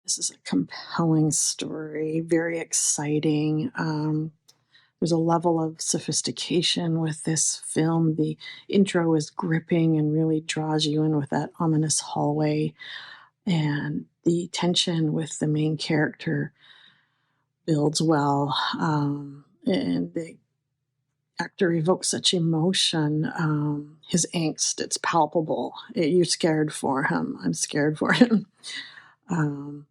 This is a compelling story, very exciting. There's a level of sophistication with this film. The intro is gripping and really draws you in with that ominous hallway, and the tension with the main character builds well. And the actor evokes such emotion. His angst, it's palpable. You're scared for him. I'm scared for him. Um,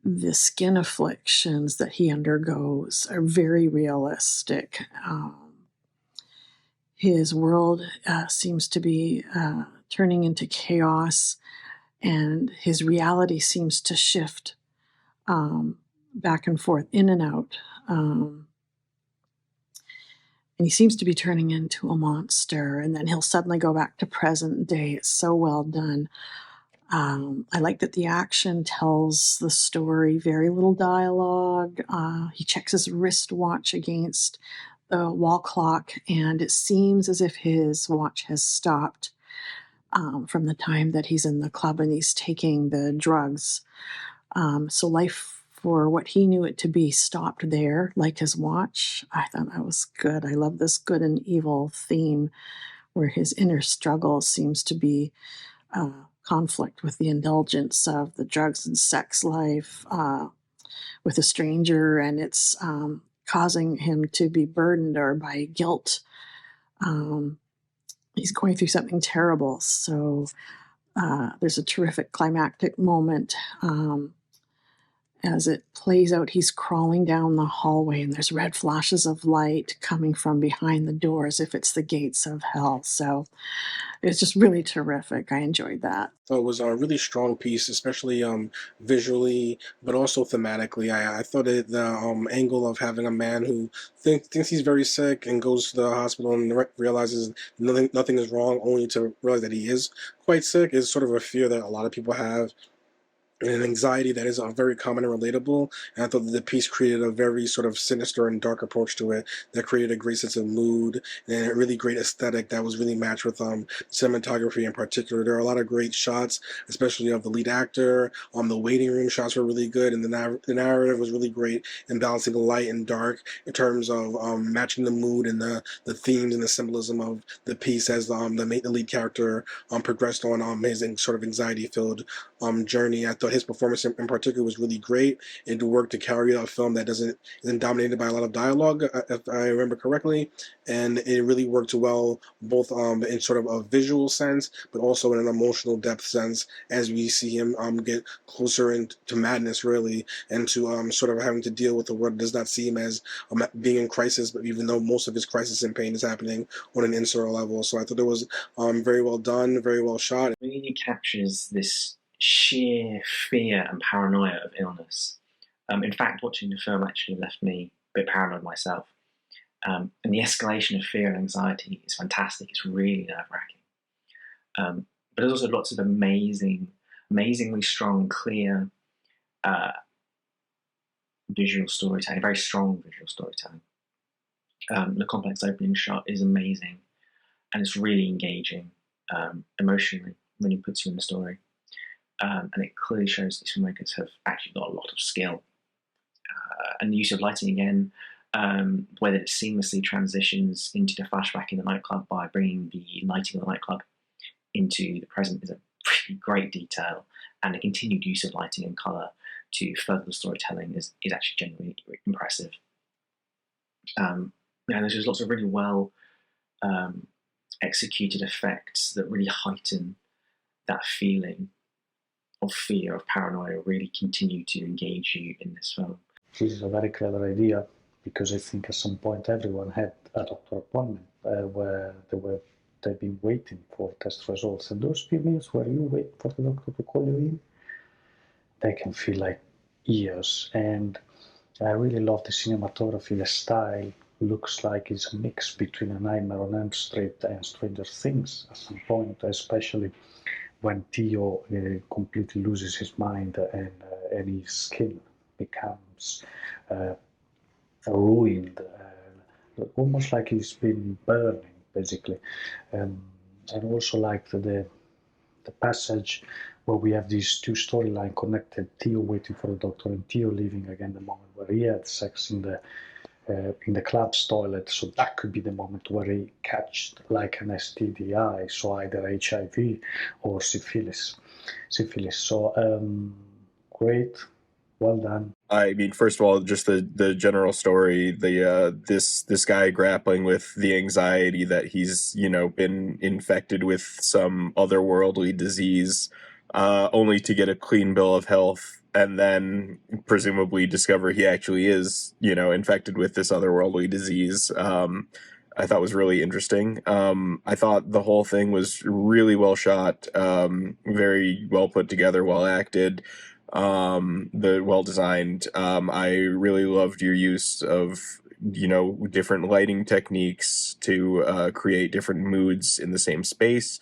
the skin afflictions that he undergoes are very realistic. His world seems to be turning into chaos, and his reality seems to shift back and forth, in and out. And he seems to be turning into a monster, and then he'll suddenly go back to present day. It's so well done. I like that the action tells the story, very little dialogue. He checks his wristwatch against the wall clock, and it seems as if his watch has stopped from the time that he's in the club and he's taking the drugs. So life, for what he knew it to be, stopped there, like his watch. I thought that was good. I love this good and evil theme where his inner struggle seems to be conflict with the indulgence of the drugs and sex life with a stranger, and it's causing him to be burdened or by guilt. He's going through something terrible. So there's a terrific climactic moment. As it plays out, he's crawling down the hallway, and there's red flashes of light coming from behind the door as if it's the gates of hell. So it's just really terrific. I enjoyed that. So it was a really strong piece, especially visually, but also thematically. I thought the angle of having a man who thinks he's very sick and goes to the hospital and realizes nothing is wrong, only to realize that he is quite sick, is sort of a fear that a lot of people have, and an anxiety that is very common and relatable. And I thought that the piece created a very sort of sinister and dark approach to it that created a great sense of mood and a really great aesthetic that was really matched with cinematography in particular. There are a lot of great shots, especially of the lead actor. The waiting room shots were really good, and the narrative was really great in balancing light and dark in terms of matching the mood and the themes and the symbolism of the piece as the lead character progressed on his sort of anxiety-filled journey. I thought his performance in particular was really great. It worked to carry out a film that isn't dominated by a lot of dialogue, if I remember correctly, and it really worked well both in sort of a visual sense, but also in an emotional depth sense as we see him get closer into madness, really, and to sort of having to deal with a world that does not see him as being in crisis, but even though most of his crisis and pain is happening on an insular level. So I thought it was very well done, very well shot. It really captures this sheer fear and paranoia of illness. In fact, watching the film actually left me a bit paranoid myself. And the escalation of fear and anxiety is fantastic. It's really nerve-wracking. But there's also lots of amazingly strong, clear visual storytelling, very strong visual storytelling. The complex opening shot is amazing, and it's really engaging emotionally when he puts you in the story. And it clearly shows these filmmakers have actually got a lot of skill. And the use of lighting again, whether it seamlessly transitions into the flashback in the nightclub by bringing the lighting of the nightclub into the present, is a really great detail. And the continued use of lighting and colour to further the storytelling is actually genuinely impressive. And there's just lots of really well executed effects that really heighten that feeling of fear, of paranoia, really continue to engage you in this film. This is a very clever idea, because I think at some point everyone had a doctor appointment where they've been waiting for test results, and those few minutes where you wait for the doctor to call you in, they can feel like years. And I really love the cinematography. The style looks like it's a mix between A Nightmare on Elm Street and Stranger Things at some point, especially when Theo completely loses his mind and his skin becomes ruined, almost like he's been burning, basically. And also like the the passage where we have these two storylines connected, Theo waiting for the doctor and Theo leaving again, the moment where he had sex in the club's toilet. So that could be the moment where he catched like an STDI, so either HIV or syphilis. So great, well done. I mean, first of all, just the general story, this guy grappling with the anxiety that he's, you know, been infected with some otherworldly disease, only to get a clean bill of health, and then presumably discover he actually is, you know, infected with this otherworldly disease. I thought was really interesting. I thought the whole thing was really well shot, very well put together, well acted. The well designed. I really loved your use of, you know, different lighting techniques to create different moods in the same space.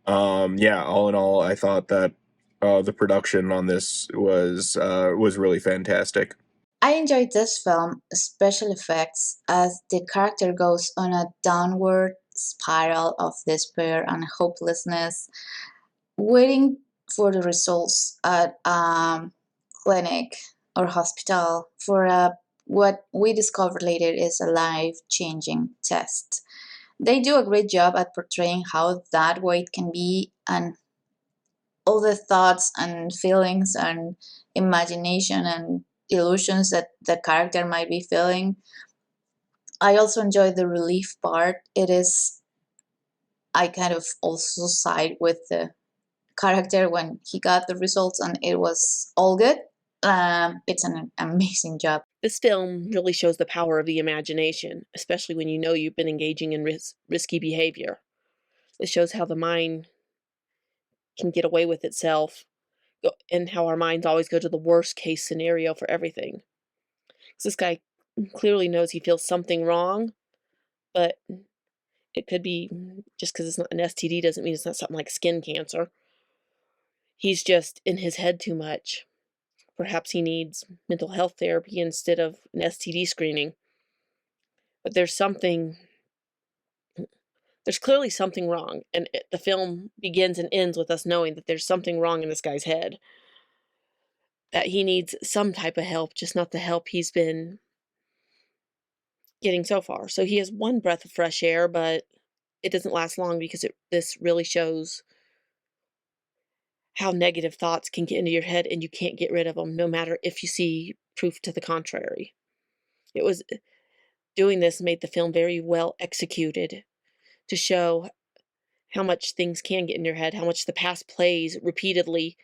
Yeah, all in all, I thought that the production on this was really fantastic. I enjoyed this film, special effects, as the character goes on a downward spiral of despair and hopelessness, waiting for the results at clinic or hospital for what we discovered later is a life-changing test. They do a great job at portraying how that wait can be, and all the thoughts and feelings and imagination and illusions that the character might be feeling. I also enjoy the relief part. I kind of also side with the character when he got the results and it was all good. It's an amazing job. This film really shows the power of the imagination, especially when you know you've been engaging in risky behavior. It shows how the mind can get away with itself and how our minds always go to the worst case scenario for everything. Because this guy clearly knows he feels something wrong, but it could be just because it's not an STD doesn't mean it's not something like skin cancer. He's just in his head too much. Perhaps he needs mental health therapy instead of an STD screening. But there's clearly something wrong, and the film begins and ends with us knowing that there's something wrong in this guy's head. That he needs some type of help, just not the help he's been getting so far. So he has one breath of fresh air, but it doesn't last long because this really shows how negative thoughts can get into your head and you can't get rid of them, no matter if you see proof to the contrary. Doing this made the film very well executed to show how much things can get in your head, how much the past plays repeatedly,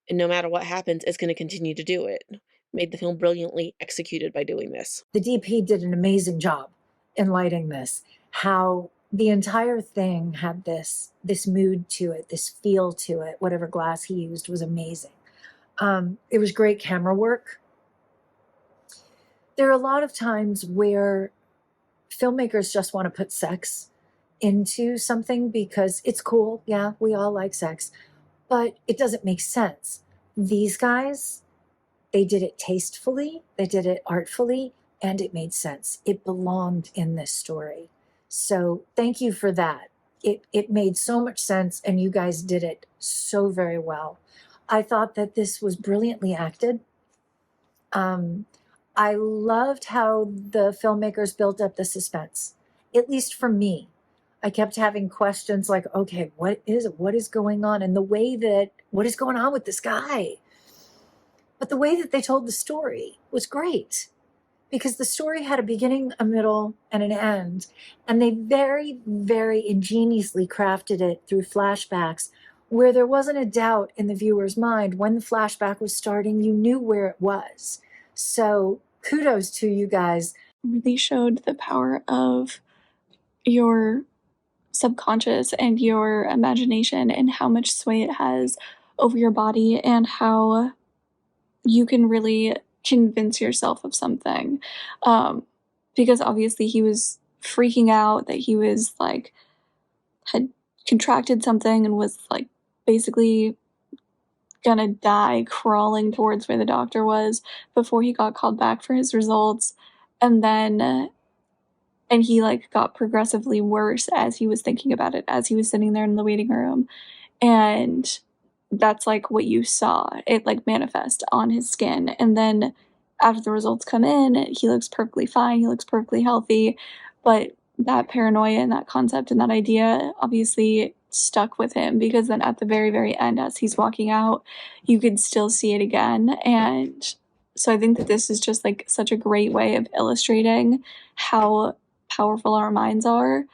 and no matter what happens, it's going to continue to do it. Made the film brilliantly executed by doing this. The DP did an amazing job in lighting this. How the entire thing had this mood to it, this feel to it. Whatever glass he used was amazing. It was great camera work. There are a lot of times where filmmakers just want to put sex into something because it's cool. Yeah, we all like sex, but it doesn't make sense. These guys, they did it tastefully, they did it artfully, and it made sense. It belonged in this story. So thank you for that. It made so much sense, and you guys did it so very well. I thought that this was brilliantly acted. I loved how the filmmakers built up the suspense, at least for me. I kept having questions like, okay, what is going on? And what is going on with this guy? But the way that they told the story was great, because the story had a beginning, a middle, and an end. And they very, very ingeniously crafted it through flashbacks where there wasn't a doubt in the viewer's mind. When the flashback was starting, you knew where it was. So kudos to you guys. Really showed the power of your subconscious and your imagination and how much sway it has over your body and how you can really convince yourself of something. Because obviously he was freaking out that he was like, had contracted something and was like basically gonna die crawling towards where the doctor was before he got called back for his results. And then and he like got progressively worse as he was thinking about it, as he was sitting there in the waiting room. and that's like what you saw. It like manifest on his skin, and then after the results come in, he looks perfectly fine, he looks perfectly healthy, but that paranoia and that concept and that idea obviously stuck with him, because then at the very, very end, as he's walking out, you could still see it again. And so I think that this is just like such a great way of illustrating how powerful our minds are,